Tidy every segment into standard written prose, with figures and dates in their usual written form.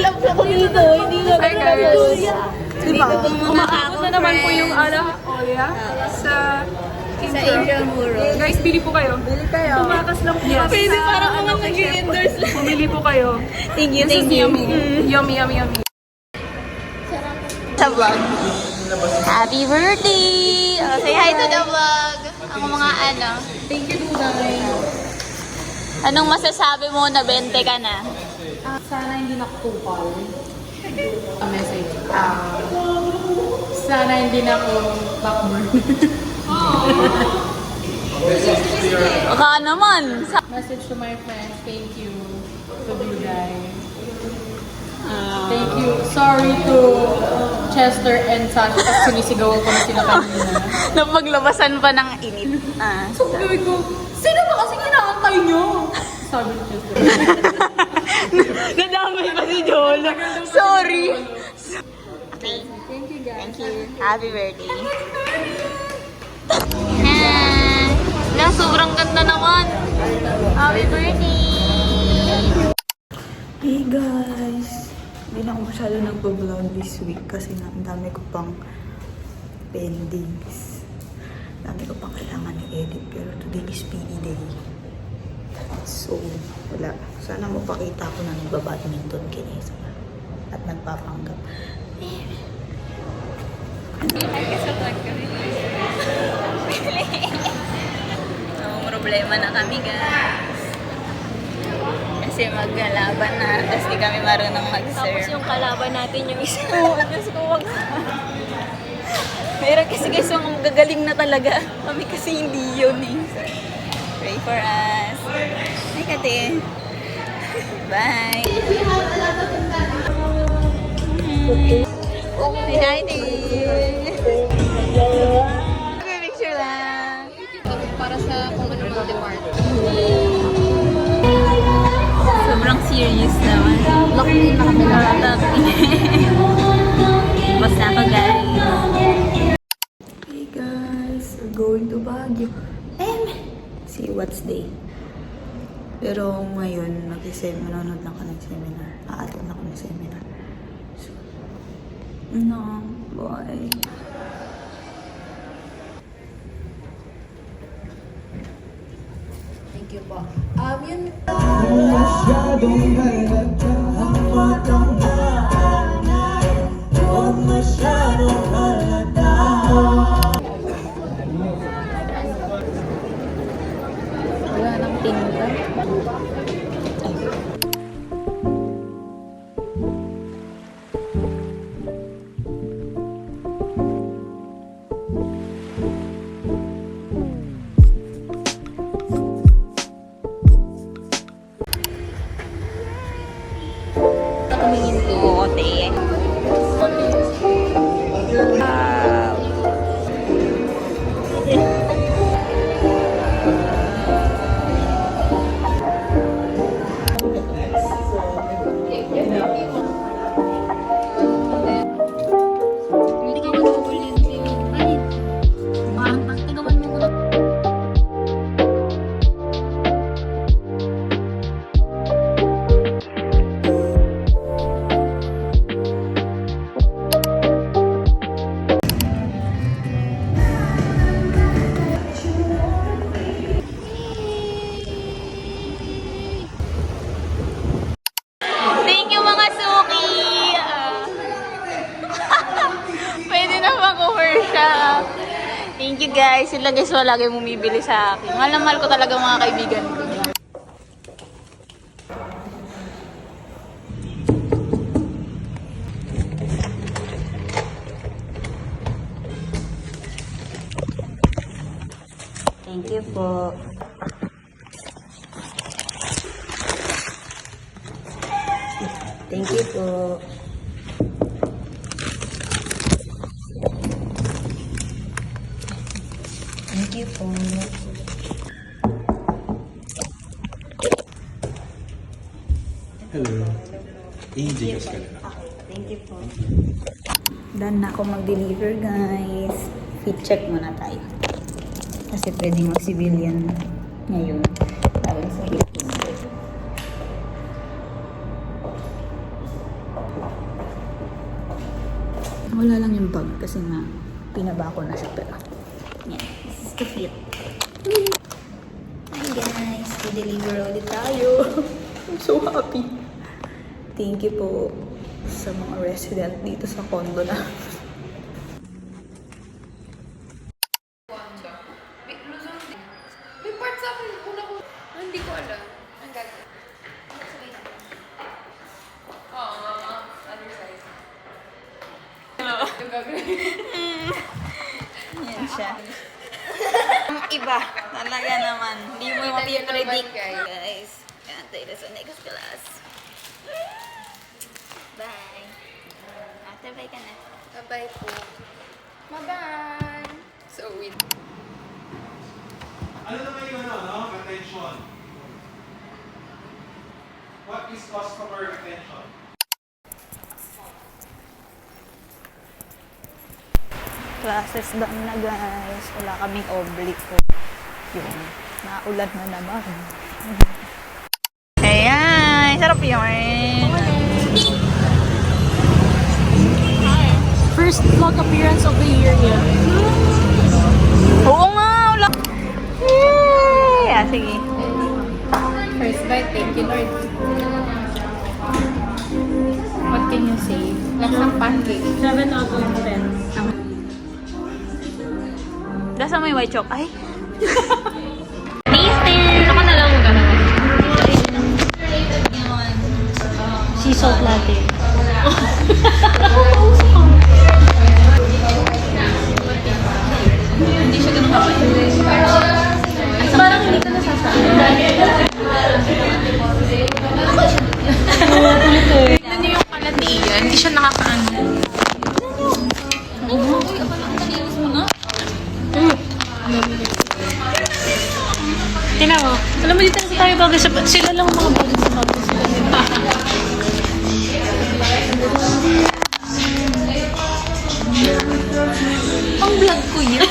lang ako dito. Hindi ko Hi guys! Diba? Umakakot na naman po yung ala Oya sa Intramuros. Guys, bili po kayo. Bili kayo. Tumakas lang po kasi Pwede sa parang ano, mga nag-endorse lang. Bumili po kayo. Thank you, This is thank you. yummy, yummy, yummy. Sa vlog. Happy birthday! Oh, say hi to the vlog. Ang mga ano. Thank you, Duday. Anong masasabi mo na 20 ka na? Sana hindi nakatupal. A message. Sana hindi na ako backburn. Baka naman. Message to my friends, thank you to Duday. Thank you. Sorry to Chester and Sasha kasi sinisigawan ko na sila kanina. Napaglabasan pa ng init. So, sabi ko, sino ba kasi inaantay nyo? Sabi ni Chester. Nadamay pa si Jolo. Sorry. Thank you guys. Thank you. Happy birthday. Na, sobrang ganda naman. Happy birthday. Hey guys! Hindi na ako masyado nagpo-vlog this week kasi nga ang dami ko pang pendings. Dami ko pang kailangan i-edit pero today is PD day. So, wala. Sana mapakita ko na nagbabadminton kinesa at nagpapanggap. Ang problema na kami guys. Kasi maglalaban na, tapos di kami marunong mag-serve. Tapos yung kalaban natin yung isa. Oo, Diyos ko, wag. Meron kasi guys, yung gagaling na talaga. Kami kasi hindi yun eh. Pray for us. Hi, Kate. Bye. Say hi, Dave. Okay, picture lang. Para sa kung ano mga department. Sobrang serious naman. Lock in na kami lahat. Basta ako guys. Hey guys! We're going to Baguio. See what's day. Pero ngayon, manonood lang ka ng seminar. Aatin ako ng seminar. So, no, bye. Thank you po. Yun. Wala nang tinta. Tumingin ko. Kote. Thank you mga suki! Pwede na mag-commercial. Thank you guys. Sila guys wala lagi bumibili sa akin. Mahal na mahal ko talaga mga kaibigan ko. Thank you po. Thank you po. Thank you po. Hello. I-Gcash ka na. Thank you po. Done na ako mag-deliver guys. Fit check muna tayo. Kasi pwedeng mag-civilian ngayon. Tawag sa fit check. Wala lang yung bag kasi nga pinaba ko na siya. Pero, yan. This is the fit. Hi guys! I-deliver ulit tayo. I'm so happy. Thank you po sa mga resident dito sa condo na. May part sa akin, una ko. Hindi ko alam. Ang gagawin. Oo, other side. Hello. Yung gagawin. Yan siya. Ang iba. Talaga naman. Hindi mo mapipredict. Guys, yan tayo sa next class. Bye. After bye ka na. Bye-bye po. Bye-bye. So, wait. Ano naman yung attention? What is customer attention? Classes done na guys. Wala kaming oblique. Yun. Naulan na naman. Ayan. Sarap yun. First vlog appearance of the year yet. Oo nga. Wala. Yay! Ah, sige. First bite, thank you Lord. What can you say? Lasang pancake. 7 out of 10. Lasa mo yung white chocolate. Ay. Ako na lang magkakaroon. Sea salt latte. Hindi siya ganun kapal. Parang hindi ka nasasaan. Tignan niyo yung kalat ni Ian. Hindi siya nakakaano. Tingnan mo. Alam mo dito na tayo bagay sa... Sila lang mga bagay sa bagay sila. Ang vlog ko yun.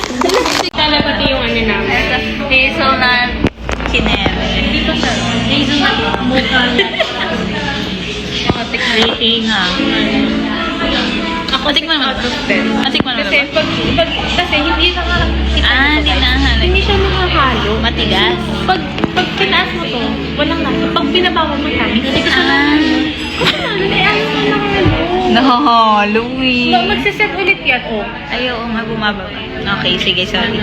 Kala pati yung ano namin. Hazelnut kineme. Hindi pa siya. Hazelnut mocha. Rating ha. Ako tikman mo. Tikman mo Kasi ba? kasi hindi nakakita. Hindi na halo. Hindi siya nakahalo. Matigas. Pag tinaas mo to, walang lasa. Pag binabawa mo siya, hindi ko siya nakahalo. Hindi, ayaw mo nakahalo. Nahalo eh. Magsiset ulit yan, oh. Ay, oo nga, bumaba. Okay, sige, sorry.